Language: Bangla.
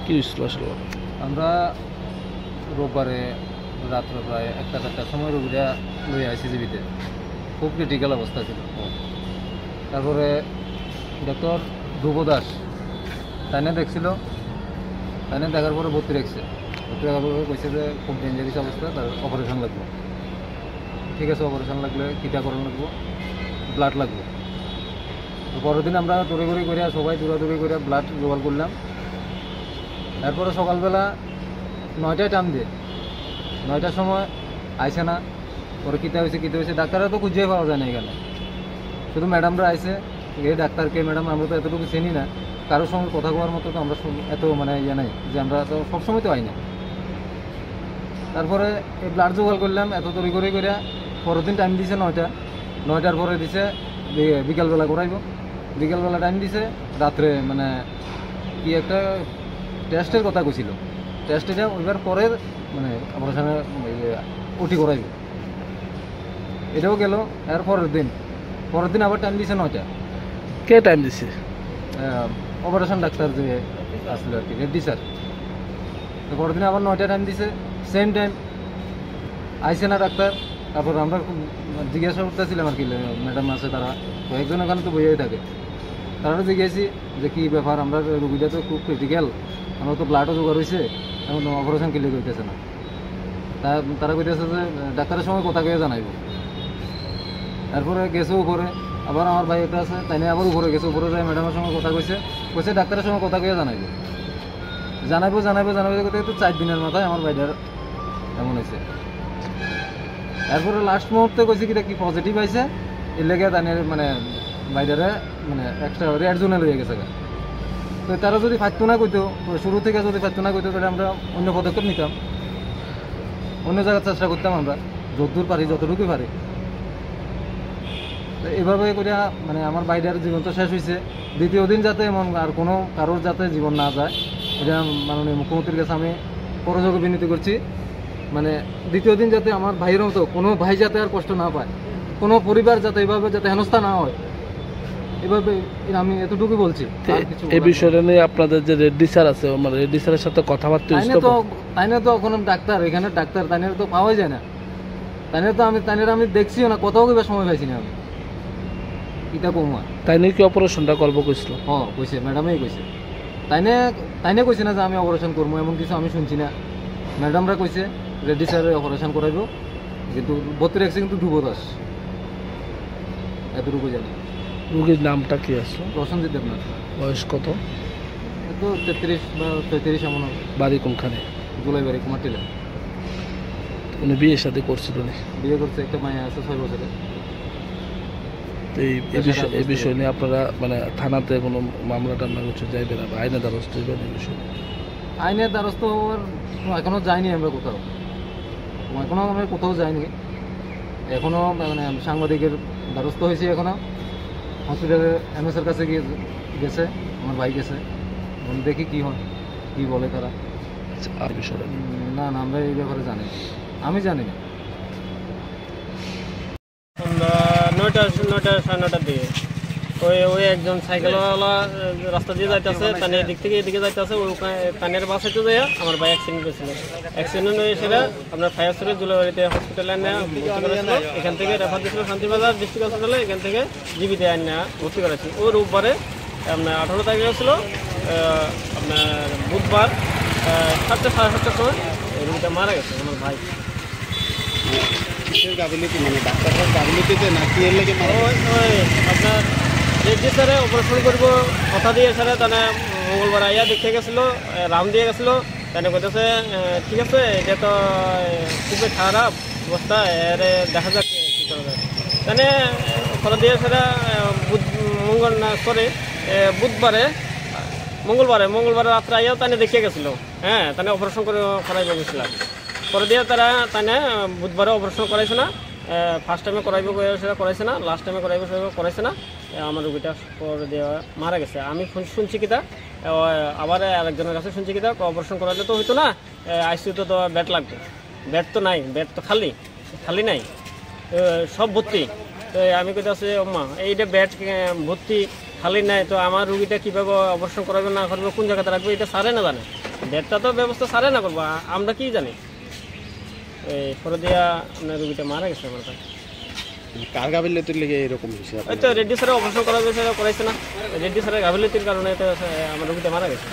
কি হয়েছিল আসলে? আমরা রোববারে রাত্রে প্রায় 1-1:30টার সময় রোগীরা লই আইসি জীবিতে, খুব ক্রিটিক্যাল অবস্থা ছিল। তারপরে ডক্টর ধ্রুব দাস তাইনে দেখছিল, তাইনে দেখার পরে ভর্তি রাখছে। ভর্তি রাখার পরে কইছে যে খুব ডেঞ্জারিস অবস্থা, তার অপারেশন লাগবে। ঠিক আছে, অপারেশন লাগলে কিটা করানো লাগবো, ব্লাড লাগবে। তো পরের দিন আমরা দৌড়াদৌড়ি করে সবাই দৌড়াদৌড়ি করে ব্লাড জোগাড় করলাম। তারপরে সকালবেলা 9টায় টাইম দিয়ে 9টার সময় আইসে না। পরে কিতা হয়েছে ডাক্তাররা তো খুঁজে পাওয়া যায় না এখানে, শুধু ম্যাডামরা আইসে। এই ডাক্তারকে ম্যাডাম আমরা তো এতটুকু চিনি না, কারোর সঙ্গে কথা বলার মতো তো আমরা এত মানে ইয়ে নাই যে আমরা তো সবসময় তো আই না। তারপরে এই ব্লাড জোগাড় করলাম এত তৈরি করে পরের দিন টাইম দিছে 9টার পরে দিছে বিকালবেলা করাইব। বিকালবেলা টাইম দিছে রাত্রে, মানে কি একটা টেস্টের কথা কইছিল, টেস্ট এটা ওইবার পরে মানে অপারেশনে ওটি করাইব। এটাও গেল। এর পরের দিন আবার টাইম দিছে 9টা। কে টাইম দিছে? অপারেশন ডাক্তার যে আসলে আর কি, রেড্ডি স্যার। তো পরের দিন আবার 9টা টাইম দিছে, সেম টাইম আইসে না ডাক্তার। তারপর আমরা জিজ্ঞাসা করতেছিলাম আর কি, ম্যাডাম আছে তারা কয়েকজন এখানে তো বইয়াই থাকে, তারা জিজ্ঞাসি যে কী ব্যাপার, আমরা রুগীটা তো খুব ক্রিটিক্যাল, আমরা তো ব্লাডও জোগাড় হয়েছে, এখন অপারেশন ক্লিয়ার হইতেছে না। তারা কইতেছে যে ডাক্তারের সঙ্গে কথা কয়ে জানাইব। তারপরে গেছে উপরে, আবার আমার ভাই একটা আছে, তাই নিয়ে আবার উপরে গেছে। উপরে যায় ম্যাডামের সঙ্গে কথা কইছে ডাক্তারের সঙ্গে কথা কয়ে জানাইব করতে তো 4 দিনের মাথায় আমার ভাইটার এমন হয়েছে। তারপরে লাস্ট মুহূর্তে কইছে কি পজিটিভ আইছে, এর লেগে তাদের মানে বাইরে মানে এক্সট্রা রেড জোনে লয়ে গেছে। তো তারা যদি ফাঁকতো না কইতো, শুরু থেকে যদি ফাঁকতো না কইতো, তাহলে আমরা অন্য পদক্ষেপ নিতাম, অন্য জায়গায় চেষ্টা করতাম আমরা যতদূর পারি, যতটুকু পারি। তো এভাবে করে মানে আমার বাইরের জীবন তো শেষ হয়েছে। দ্বিতীয় দিন যাতে এমন আর কোনো কারোর যাতে জীবন না যায়, এটা মাননীয় মুখ্যমন্ত্রীর কাছে আমি করজোড়ে বিনতি করছি। মানে দ্বিতীয় দিন যাতে আমার ভাইয়ের মতো কোনো ভাই যাতে আর কষ্ট না পায়, কোনো পরিবার যাতে এভাবে যাতে হেনস্থা না হয়, এভাবে আমি এতটুকু বলছি। এই বিষয়টা নিয়ে আপনাদের যে রেড্ডি স্যার আছে, মানে রেড্ডি স্যারের সাথে কথাবার্তা তাইনে তো কোনো ডাক্তার, এখানে ডাক্তার তাইনে তো পাওয়াই যায় না। তাইনের আমি দেখছিও না, কোথাও কিবা সময় পাইছি না আমি। এটা কমা তাইনে কি অপারেশনটা করবো কইছিল? হ্যাঁ কইছে, ম্যাডামেই কইছে। তাইনে কইছে না যে আমি অপারেশন করবো, এমন কিছু আমি শুনছি না। ম্যাডামরা কইছে রেড্ডি স্যার অপারেশন করাইব, কিন্তু ভর্তি রাখছে কিন্তু ধ্রুব দাস, এতটুকু জানি। রোগীর নামটা কি আছে? প্রসেনজিৎ দেবনাথ। বয়স কত? তো 33 বা 34 এমন। বাড়ি কোনখানে? জুলাই বাড়ি, কুমারটিলা। উনি বিয়ে শাদী করছিল? বিয়ে করছে, একটা মায়া আছে 6 বছরের। এই বিষয় নিয়ে আপনারা মানে থানাতে কোনো মামলা টামলা কিছু যাইবে না, আইনের দ্বারস্থ হইবেন? এই বিষয়ে আইনের দ্বারস্থ হওয়ার এখনও যাইনি আমরা কোথাও, আমরা কোথাও যাইনি এখনও। মানে সাংবাদিকের দ্বারস্থ হয়েছি এখনও, হসপিটালে এমএসের কাছে গেছে আমার ভাই গেছে, দেখি কি হয়, কি বলে তারা। আর বিষয়টা না আমরা এই ব্যাপারে জানি, আমি জানি না। আমরা 9টা 9:30 দিকে ওই একজন সাইকেলওয়ালা রাস্তা দিয়ে যাইতেছে, তানের দিক থেকে এদিকে যাইতেছে, ওই তানের বাসাতে যায় আমার ভাই অ্যাক্সিডেন্ট হয়েছিল। অ্যাক্সিডেন্ট হয়ে সেটা আপনার ফায়ার সার্ভিস জুলাবাড়িতে হসপিটালে নেওয়া ভর্তি করেছিল। এখান থেকে রেফার দিয়েছিল শান্তিবাজার ডিস্ট্রিক্ট হসপিটালে, এখান থেকে জীবিতে নেওয়া ভর্তি করেছি। ওই রোববারে আপনার 18 তারিখে ছিল, আপনার বুধবার 7টা 7:30টার সময় রোগীটা মারা গেছে আমার ভাই। আপনার যে স্যারে অপারেশন করব কথা দিয়ে স্যারে তাহলে মঙ্গলবার আইয়া দেখে গেছিলো, রাম দিয়ে গেছিলো। তাহলে কইতেছে ঠিক আছে, এটা তো খুবই খারাপ অবস্থা, এর দেখা যাক কী করা যায়। তাহলে কথা দিয়ে স্যারে মঙ্গলবারে রাত্রে আইয়াও তাহলে দেখিয়ে গেছিলো। হ্যাঁ, তাহলে অপারেশন করাইব গেছিলাম। পরে দিয়ে তারা তাহলে বুধবারে অপারেশন করাইছে না, ফার্স্ট টাইমে করাইব সেটা করাইছে না, লাস্ট টাইমে করাইব সেটা করাইছে না। আমার রোগীটা পরে দেওয়া মারা গেছে। আমি শুনছি কিতা, আবার আরেকজনের কাছে শুনছি কিতা, অপারেশন করালে তো হইতো না, আইসিইউতে তো বেড লাগবে। বেড তো নাই, বেড তো খালি নাই, সব ভর্তি। তো আমি কইতাছি আম্মা এইটা বেড ভর্তি খালি নাই, তো আমার রুগীটা কীভাবে অপারেশন করাবে না করবে, কোন জায়গাতে রাখবে, এটা সারে না জানে। বেডটা তো ব্যবস্থা সারে না করবো, আমরা কি জানি। এই করে দিয়া আপনার রুগীটা মারা গেছে আমার কাছে। কার গাফিলতির লেগে এরকম হয়েছে? ওই তো রেড্ডি স্যারের অপারেশন করাবে, সেটা করাইছে না। রেড্ডি স্যারের গাফিলতির কারণে তো আমার রুগীটা মারা গেছে।